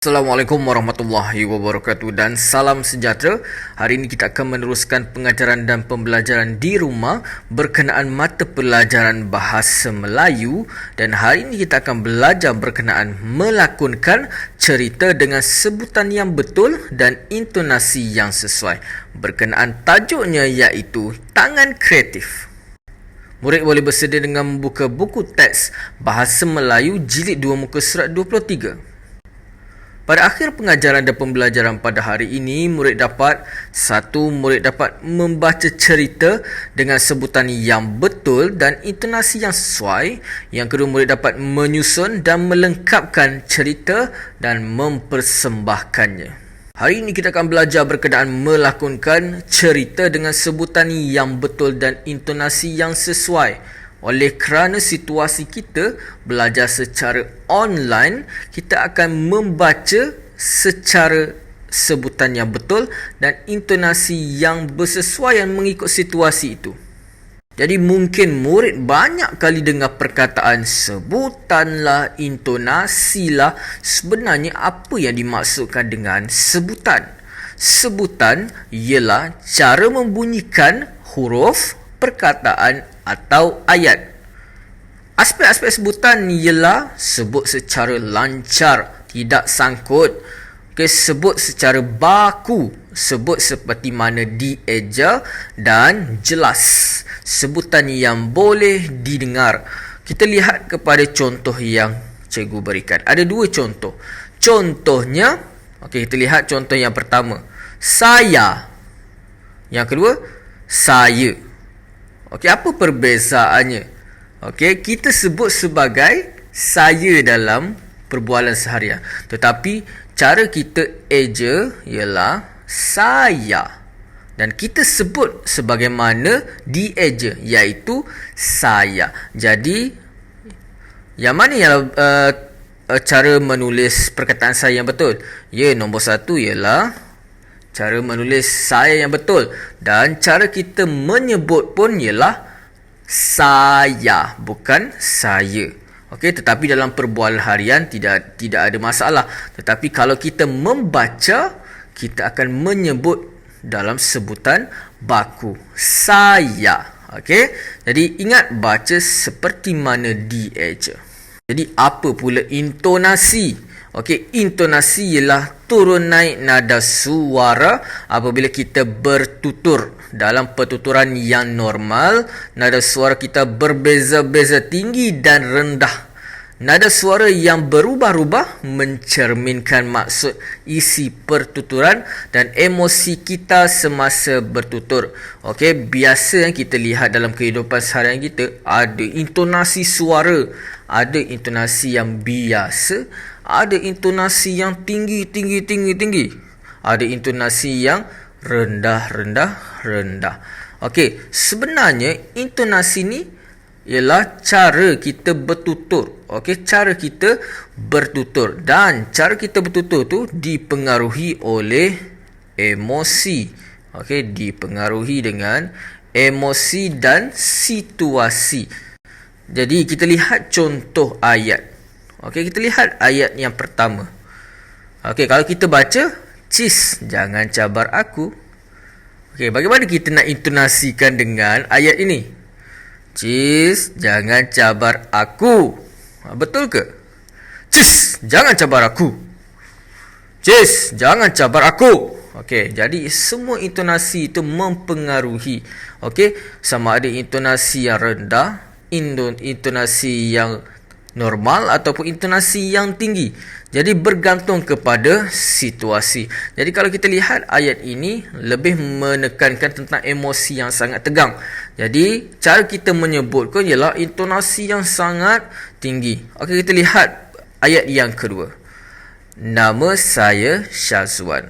Assalamualaikum warahmatullahi wabarakatuh dan salam sejahtera. Hari ini kita akan meneruskan pengajaran dan pembelajaran di rumah berkenaan mata pelajaran bahasa Melayu, dan hari ini kita akan belajar berkenaan melakonkan cerita dengan sebutan yang betul dan intonasi yang sesuai. Berkenaan tajuknya iaitu Tangan Kreatif. Murid boleh bersedia dengan membuka buku teks Bahasa Melayu jilid 2 muka surat 23. Pada akhir pengajaran dan pembelajaran pada hari ini, murid dapat membaca cerita dengan sebutan yang betul dan intonasi yang sesuai. Yang kedua, murid dapat menyusun dan melengkapkan cerita dan mempersembahkannya. Hari ini kita akan belajar berkenaan melakonkan cerita dengan sebutan yang betul dan intonasi yang sesuai. Oleh kerana situasi kita belajar secara online, kita akan membaca secara sebutan yang betul dan intonasi yang bersesuaian mengikut situasi itu. Jadi mungkin murid banyak kali dengar perkataan sebutanlah, intonasilah. Sebenarnya apa yang dimaksudkan dengan sebutan? Sebutan ialah cara membunyikan huruf, perkataan atau ayat. Aspek-aspek sebutan ialah sebut secara lancar, tidak sangkut. Sebut secara baku, sebut seperti mana dieja dan jelas. Sebutan yang boleh didengar. Kita lihat kepada contoh yang cikgu berikan. Ada dua contoh. Contohnya, kita lihat contoh yang pertama. Saya. Yang kedua, saya. apa perbezaannya? Kita sebut sebagai saya dalam perbualan seharian, tetapi cara kita eja ialah saya, dan kita sebut sebagaimana dieja, iaitu saya. Jadi yang mana yang cara menulis perkataan saya yang betul? Nombor satu ialah cara menulis saya yang betul, dan cara kita menyebut pun ialah saya, bukan saya. Tetapi dalam perbualan harian tidak ada masalah. Tetapi kalau kita membaca, kita akan menyebut dalam sebutan baku, saya. Jadi ingat baca seperti mana dieja. Jadi apa pula intonasi? Intonasi ialah turun naik nada suara apabila kita bertutur. Dalam pertuturan yang normal, nada suara kita berbeza-beza tinggi dan rendah. Nada suara yang berubah-ubah mencerminkan maksud isi pertuturan dan emosi kita semasa bertutur. Biasa yang kita lihat dalam kehidupan seharian kita, ada intonasi suara, ada intonasi yang biasa, ada intonasi yang tinggi, ada intonasi yang rendah. Sebenarnya intonasi ni ialah cara kita bertutur. Cara kita bertutur, dan cara kita bertutur tu dipengaruhi oleh emosi. Dipengaruhi dengan emosi dan situasi. Jadi kita lihat contoh ayat. Kita lihat ayat yang pertama. Kalau kita baca, cis, jangan cabar aku. Bagaimana kita nak intonasikan dengan ayat ini? Cis, jangan cabar aku. Betul ke? Cis, jangan cabar aku. Cis, jangan cabar aku. Jadi semua intonasi itu mempengaruhi. Sama ada intonasi yang rendah, intonasi yang normal ataupun intonasi yang tinggi. Jadi bergantung kepada situasi. Jadi kalau kita lihat ayat ini lebih menekankan tentang emosi yang sangat tegang. Jadi cara kita menyebutkan ialah intonasi yang sangat tinggi. Kita lihat ayat yang kedua. Nama saya Syazwan.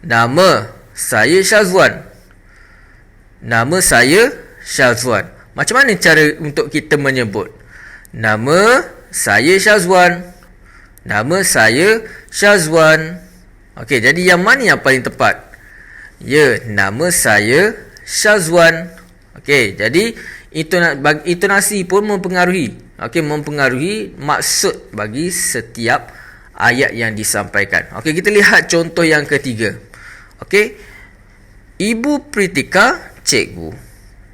Nama saya Syazwan. Nama saya Syazwan. Macam mana cara untuk kita menyebut? Nama saya Syazwan. Nama saya Syazwan. Jadi yang mana yang paling tepat? Nama saya Syazwan. Jadi intonasi pun mempengaruhi. Mempengaruhi maksud bagi setiap ayat yang disampaikan. Okey, kita lihat contoh yang ketiga. Okey. Ibu Pritika cikgu.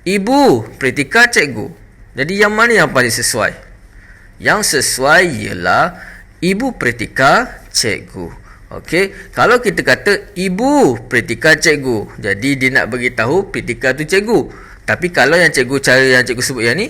Ibu Pritika cikgu. Jadi yang mana yang paling sesuai? Yang sesuai ialah Ibu Pritika cikgu. Okey, kalau kita kata Ibu Pritika cikgu, jadi dia nak beritahu Pritika tu cikgu. Tapi kalau yang cikgu, cara yang cikgu sebut yang ni,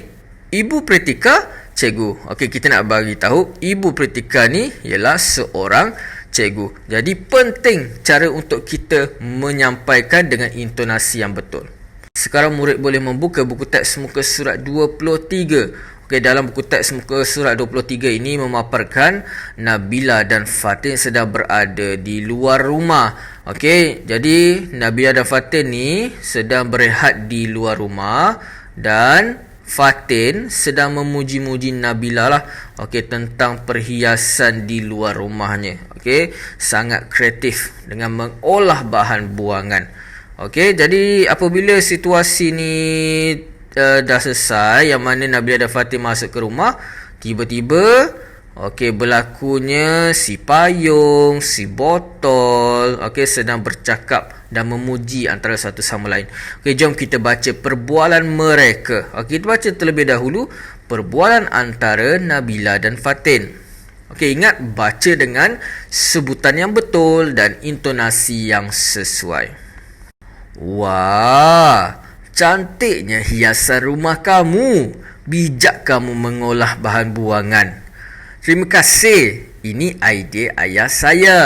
Ibu Pritika cikgu. Okey, kita nak bagi tahu Ibu Pritika ni ialah seorang cikgu. Jadi penting cara untuk kita menyampaikan dengan intonasi yang betul. Sekarang murid boleh membuka buku teks muka surat 23. Okey, dalam buku teks muka surat 23 ini memaparkan Nabila dan Fatin sedang berada di luar rumah. Okey, jadi Nabila dan Fatin ni sedang berehat di luar rumah dan Fatin sedang memuji-muji Nabila lah. Okey, tentang perhiasan di luar rumahnya. Okey, sangat kreatif dengan mengolah bahan buangan. Okey, jadi apabila situasi ni dah selesai, yang mana Nabila dan Fatin masuk ke rumah, tiba-tiba okey, berlakunya si payung, si botol okey, sedang bercakap dan memuji antara satu sama lain. Okey, jom kita baca perbualan mereka. Okey, kita baca terlebih dahulu perbualan antara Nabila dan Fatin. Okey, ingat baca dengan sebutan yang betul dan intonasi yang sesuai. Wah, cantiknya hiasan rumah kamu. Bijak kamu mengolah bahan buangan. Terima kasih. Ini idea ayah saya.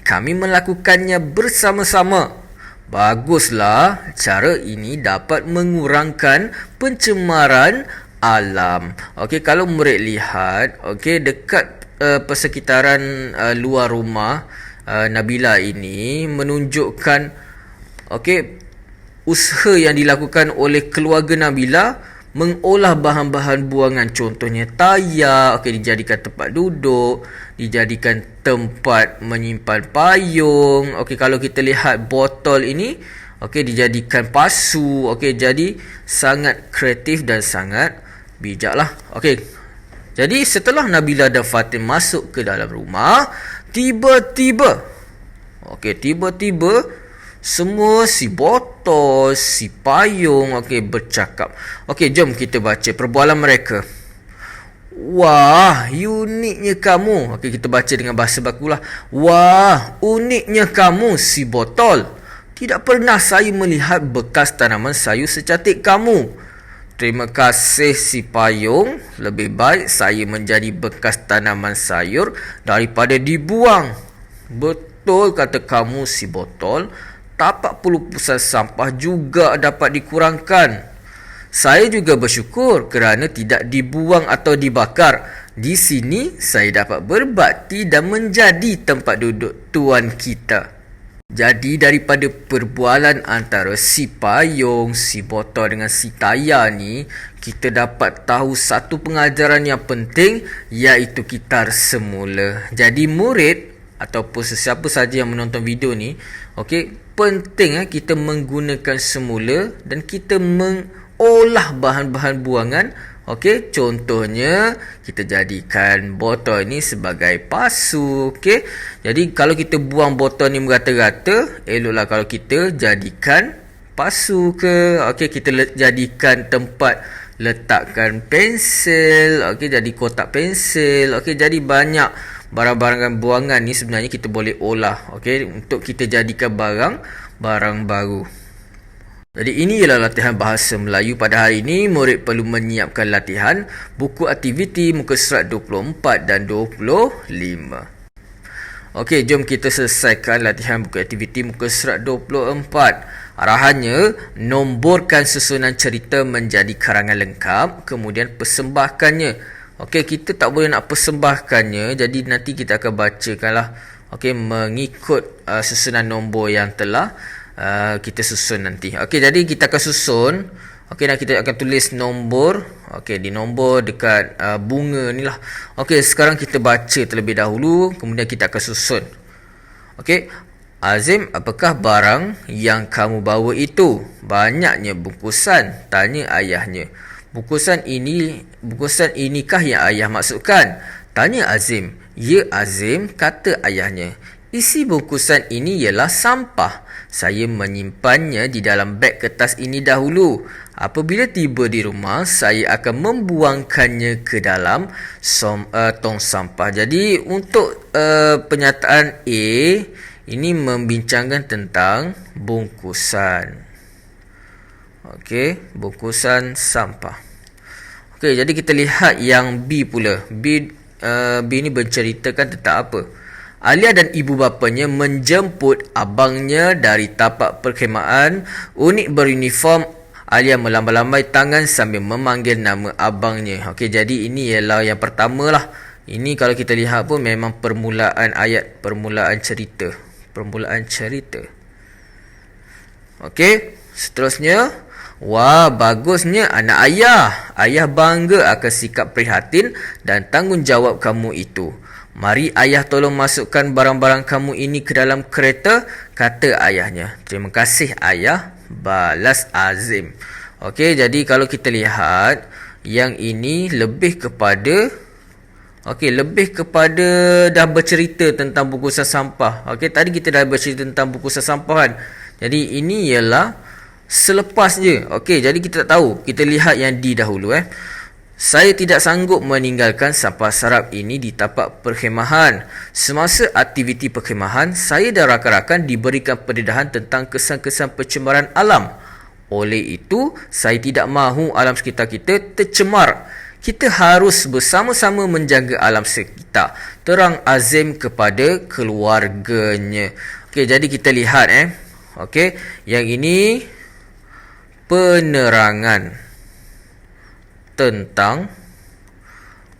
Kami melakukannya bersama-sama. Baguslah. Cara ini dapat mengurangkan pencemaran alam. Okey, kalau murid lihat, okey, dekat persekitaran luar rumah Nabila ini menunjukkan okey, usaha yang dilakukan oleh keluarga Nabila mengolah bahan-bahan buangan, contohnya tayar, okey, dijadikan tempat duduk, dijadikan tempat menyimpan payung. Okey, kalau kita lihat botol ini, okey, dijadikan pasu. Okey, jadi sangat kreatif dan sangat bijaklah. Okey, jadi setelah Nabila dan Fatin masuk ke dalam rumah, tiba-tiba semua si botol, si payung okey, bercakap. Okey, jom kita baca perbualan mereka. Wah, uniknya kamu. Okey, kita baca dengan bahasa bakulah. Wah, uniknya kamu si botol. Tidak pernah saya melihat bekas tanaman sayur secantik kamu. Terima kasih si payung. Lebih baik saya menjadi bekas tanaman sayur daripada dibuang. Betul kata kamu si botol. Tapak pelupusan sampah juga dapat dikurangkan. Saya juga bersyukur kerana tidak dibuang atau dibakar. Di sini saya dapat berbakti dan menjadi tempat duduk tuan kita. Jadi daripada perbualan antara si payung, si botol dengan si tayar ni, kita dapat tahu satu pengajaran yang penting, iaitu kitar semula. Jadi murid ataupun sesiapa saja yang menonton video ni, okey, penting kita menggunakan semula dan kita mengolah bahan-bahan buangan. Okey, contohnya kita jadikan botol ni sebagai pasu. Okey, jadi kalau kita buang botol ni merata-rata, eloklah kalau kita jadikan pasu ke. Okey, kita jadikan tempat letakkan pensel. Okey, jadi kotak pensel. Okey, jadi banyak barang-barang buangan ni sebenarnya kita boleh olah, okey, untuk kita jadikan barang baru. Jadi ini ialah latihan bahasa Melayu pada hari ini. Murid perlu menyiapkan latihan buku aktiviti muka surat 24 dan 25. Okey, jom kita selesaikan latihan buku aktiviti muka surat 24. Arahannya, nomborkan susunan cerita menjadi karangan lengkap, kemudian persembahkannya. Okey, kita tak boleh nak persembahkannya, jadi nanti kita akan bacakanlah, okey, mengikut susunan nombor yang telah kita susun nanti. Okey, jadi kita akan susun. Okey, dan kita akan tulis nombor. Okey, di nombor dekat bunga ni lah. Okey, sekarang kita baca terlebih dahulu, kemudian kita akan susun. Okey, Azim, apakah barang yang kamu bawa itu? Banyaknya bungkusan, tanya Bungkusan inikah yang ayah maksudkan? Tanya Azim. Ya Azim, kata ayahnya. Isi bungkusan ini ialah sampah. Saya menyimpannya di dalam beg kertas ini dahulu. Apabila tiba di rumah, saya akan membuangkannya ke dalam tong sampah. Jadi untuk penyataan A, ini membincangkan tentang bungkusan. Okey, bungkusan sampah. Okey, jadi kita lihat yang B pula. B ni berceritakan tentang apa? Alia dan ibu bapanya menjemput abangnya dari tapak perkhemahan. Unik beruniform. Alia melambai-lambai tangan sambil memanggil nama abangnya. Okey, jadi ini ialah yang pertama lah. Ini kalau kita lihat pun memang permulaan ayat, permulaan cerita. Okey, seterusnya. Wah, bagusnya anak ayah. Ayah bangga akan sikap prihatin dan tanggungjawab kamu itu. Mari ayah tolong masukkan barang-barang kamu ini ke dalam kereta, kata ayahnya. Terima kasih ayah, balas Azim. Okey, jadi kalau kita lihat, yang ini lebih kepada dah bercerita tentang bungkusan sampah. Okey, tadi kita dah bercerita tentang bungkusan sampah kan. Jadi ini ialah selepas je. Okey, jadi kita tak tahu. Kita lihat yang D dahulu. Saya tidak sanggup meninggalkan sampah sarap ini di tapak perkhemahan. Semasa aktiviti perkhemahan, saya dan rakan-rakan diberikan pendedahan tentang kesan-kesan pencemaran alam. Oleh itu, saya tidak mahu alam sekitar kita tercemar. Kita harus bersama-sama menjaga alam sekitar. Terang Azim kepada keluarganya. Okey, jadi kita lihat Okey, yang ini penerangan tentang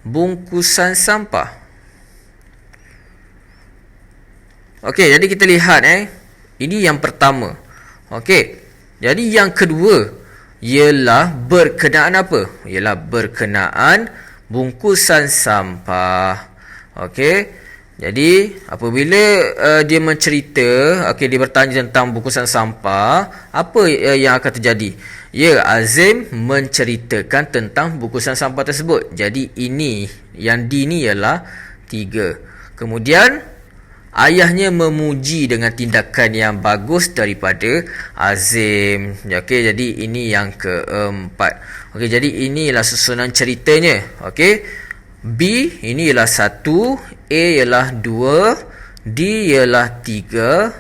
bungkusan sampah. Okey, jadi kita lihat ini yang pertama. Okey, jadi yang kedua ialah berkenaan apa? Ialah berkenaan bungkusan sampah. Okey, jadi apabila dia mencerita, dia bertanya tentang bungkusan sampah, apa yang akan terjadi? Ya, Azim menceritakan tentang bungkusan sampah tersebut. Jadi ini, yang D ni ialah 3. Kemudian ayahnya memuji dengan tindakan yang bagus daripada Azim. Okey, jadi ini yang keempat. Okey, jadi inilah susunan ceritanya. Okey, B ini ialah 1, A ialah 2, D ialah 3,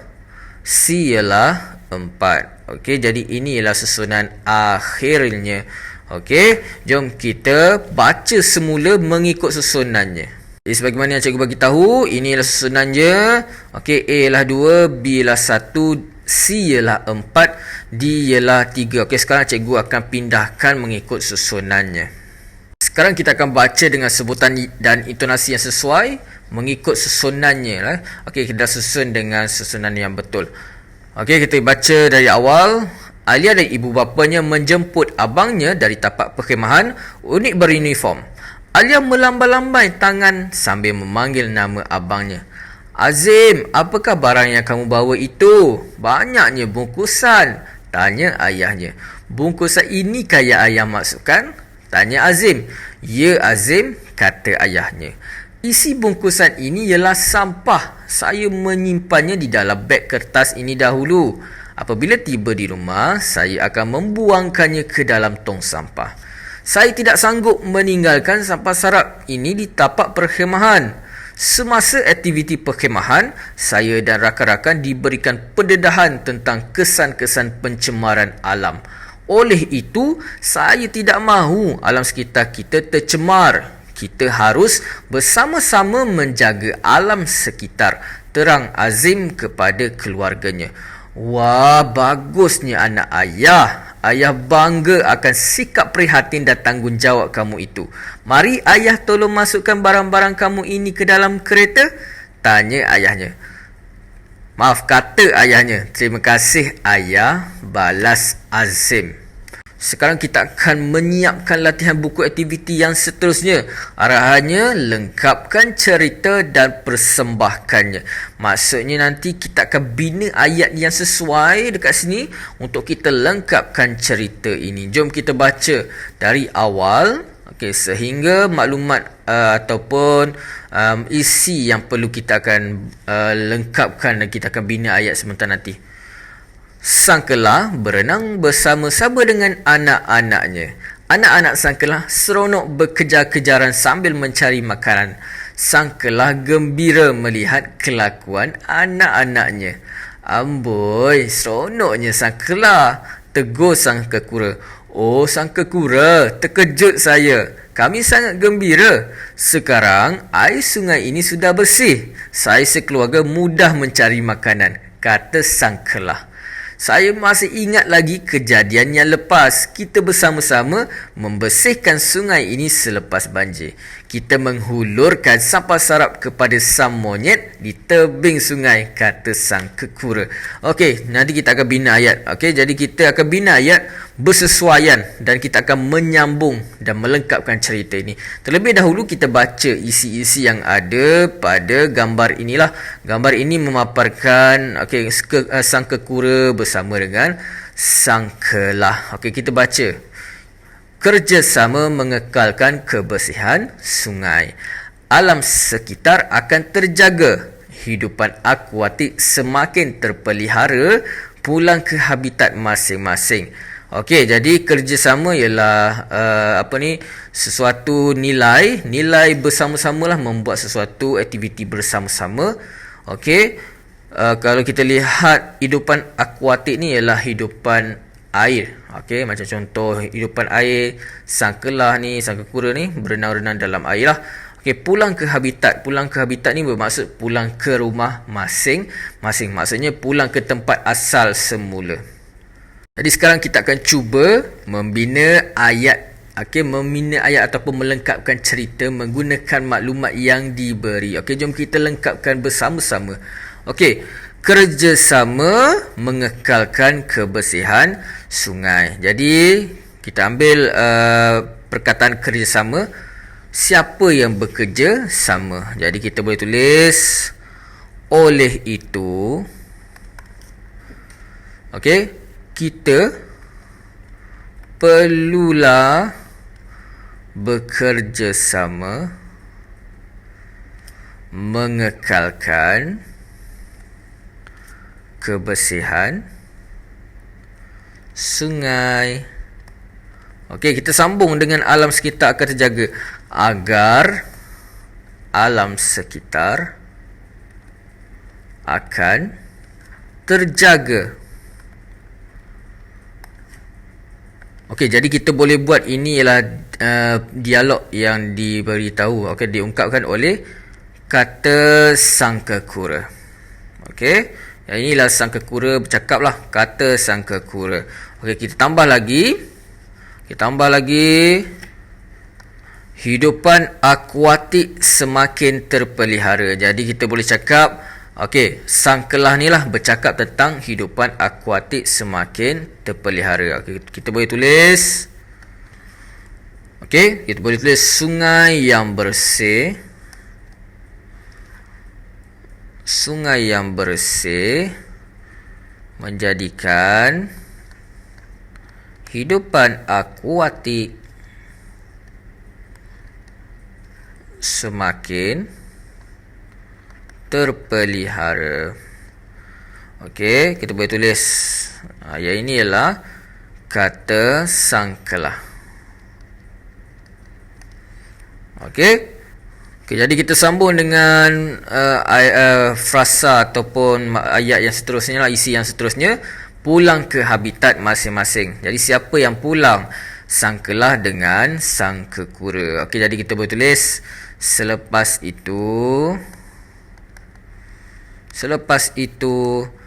C ialah 4. Okey, jadi ini ialah susunan akhirnya. Okey, jom kita baca semula mengikut susunannya. Sebagaimana yang cikgu bagi tahu, ini ialah susunannya. Okey, A ialah 2, B ialah 1, C ialah 4, D ialah 3. Okey, sekarang cikgu akan pindahkan mengikut susunannya. Sekarang kita akan baca dengan sebutan dan intonasi yang sesuai mengikut susunannya. Okey, kita susun dengan susunan yang betul. Okey, kita baca dari awal. Alia dan ibu bapanya menjemput abangnya dari tapak perkhemahan. Unik beruniform. Alia melambai-lambai tangan sambil memanggil nama abangnya. Azim, apakah barang yang kamu bawa itu? Banyaknya bungkusan, tanya ayahnya. Bungkusan ini kaya ayah masukkan? Tanya Azim. Ya Azim, kata ayahnya. Isi bungkusan ini ialah sampah. Saya menyimpannya di dalam beg kertas ini dahulu. Apabila tiba di rumah, saya akan membuangkannya ke dalam tong sampah. Saya tidak sanggup meninggalkan sampah sarap ini di tapak perkhemahan. Semasa aktiviti perkhemahan, saya dan rakan-rakan diberikan pendedahan tentang kesan-kesan pencemaran alam. Oleh itu, saya tidak mahu alam sekitar kita tercemar. Kita harus bersama-sama menjaga alam sekitar. Terang Azim kepada keluarganya. Wah, bagusnya anak ayah. Ayah bangga akan sikap prihatin dan tanggungjawab kamu itu. Mari ayah tolong masukkan barang-barang kamu ini ke dalam kereta? Tanya ayahnya. Maaf, kata ayahnya. Terima kasih ayah, balas Azim. Sekarang kita akan menyiapkan latihan buku aktiviti yang seterusnya. Arahannya, lengkapkan cerita dan persembahkannya. Maksudnya nanti kita akan bina ayat yang sesuai dekat sini untuk kita lengkapkan cerita ini. Jom kita baca dari awal. Okey, sehingga maklumat ataupun isi yang perlu kita akan lengkapkan dan kita akan bina ayat sebentar nanti. Sang kelah berenang bersama-sama dengan anak-anaknya. Anak-anak sang kelah seronok berkejar-kejaran sambil mencari makanan. Sang kelah gembira melihat kelakuan anak-anaknya. Amboi, seronoknya sang kelah, tegur sang kekura. Oh, sang kekura, terkejut saya. Kami sangat gembira. Sekarang, air sungai ini sudah bersih. Saya sekeluarga mudah mencari makanan, kata sang kelah. Saya masih ingat lagi kejadian yang lepas. Kita bersama-sama membersihkan sungai ini selepas banjir. Kita menghulurkan sampah sarap kepada sang monyet di tebing sungai, kata sang kekura. Okey, nanti kita akan bina ayat. Okey, jadi kita akan bina ayat bersesuaian dan kita akan menyambung dan melengkapkan cerita ini. Terlebih dahulu kita baca isi-isi yang ada pada gambar inilah. Gambar ini memaparkan sang kekura bersama dengan sang kelah. Okey, kita baca. Kerjasama mengekalkan kebersihan sungai. Alam sekitar akan terjaga. Hidupan akuatik semakin terpelihara. Pulang ke habitat masing-masing. Okey, jadi kerjasama ialah sesuatu nilai bersama-samalah, membuat sesuatu aktiviti bersama-sama. Okey, kalau kita lihat hidupan akuatik ni ialah hidupan air. Okey, macam contoh hidupan air, sang kelah ni, sang kekura ni berenang-renang dalam air lah. Okey, pulang ke habitat. Pulang ke habitat ni bermaksud pulang ke rumah masing-masing. Maksudnya pulang ke tempat asal semula. Jadi sekarang kita akan cuba membina ayat. Okey, membina ayat ataupun melengkapkan cerita menggunakan maklumat yang diberi. Okey, jom kita lengkapkan bersama-sama. Okey, kerjasama mengekalkan kebersihan sungai. Jadi kita ambil perkataan kerjasama. Siapa yang bekerja sama? Jadi kita boleh tulis oleh itu. Okey, kita perlulah bekerjasama mengekalkan kebersihan sungai. Okey, kita sambung dengan alam sekitar akan terjaga. Agar alam sekitar akan terjaga. Okey, jadi kita boleh buat ini ialah dialog yang diberitahu. Okey, diungkapkan oleh kata sang kekura. Okey, yang inilah sang kekura bercakap lah, kata sang kekura. Okey, kita tambah lagi. Hidupan akuatik semakin terpelihara. Jadi kita boleh cakap, okey, sang kelah ni lah bercakap tentang hidupan akuatik semakin terpelihara. Okey, kita boleh tulis. Okey, kita boleh tulis sungai yang bersih. Sungai yang bersih menjadikan hidupan akuatik semakin terpelihara. Okey, kita boleh tulis yang ini ialah kata sang kelah. Okey. Jadi kita sambung dengan frasa ataupun ayat yang seterusnya lah, isi yang seterusnya. Pulang ke habitat masing-masing. Jadi siapa yang pulang? Sang kelah dengan sang kekura. Okey, jadi kita boleh tulis selepas itu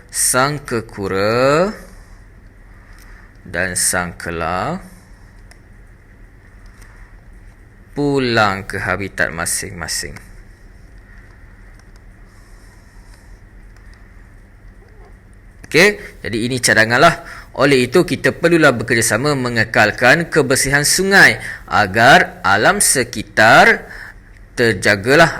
sang kekura dan sang kelah pulang ke habitat masing-masing. Okey, jadi ini cadanganlah. Oleh itu kita perlulah bekerjasama mengekalkan kebersihan sungai agar alam sekitar terjagalah,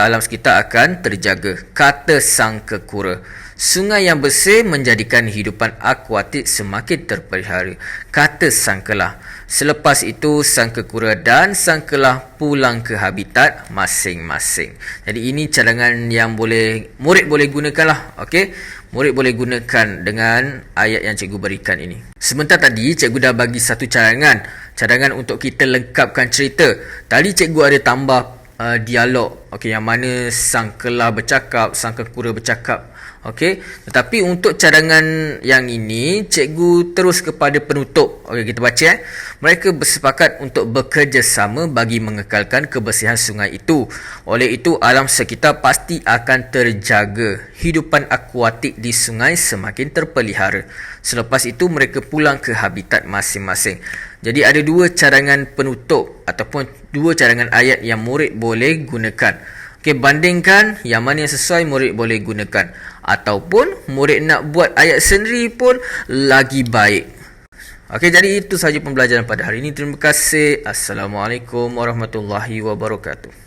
alam sekitar akan terjaga, kata sang kekura. Sungai yang bersih menjadikan hidupan akuatik semakin terpelihara, kata sang kelah. Selepas itu sang kekura dan sang kelah pulang ke habitat masing-masing. Jadi ini cadangan yang murid boleh gunakan lah. Okey, murid boleh gunakan dengan ayat yang cikgu berikan ini. Sebentar tadi cikgu dah bagi satu cadangan untuk kita lengkapkan cerita. Tadi cikgu ada tambah dialog, okey, yang mana sang kelah bercakap, sang kekura bercakap. Okey, tetapi untuk cadangan yang ini cikgu terus kepada penutup. Okey, kita baca Mereka bersepakat untuk bekerjasama bagi mengekalkan kebersihan sungai itu. Oleh itu, alam sekitar pasti akan terjaga. Hidupan akuatik di sungai semakin terpelihara. Selepas itu, mereka pulang ke habitat masing-masing. Jadi ada dua cadangan penutup ataupun dua cadangan ayat yang murid boleh gunakan. Okey, bandingkan yang mana yang sesuai murid boleh gunakan. Ataupun murid nak buat ayat sendiri pun lagi baik. Okey, jadi itu sahaja pembelajaran pada hari ini. Terima kasih. Assalamualaikum warahmatullahi wabarakatuh.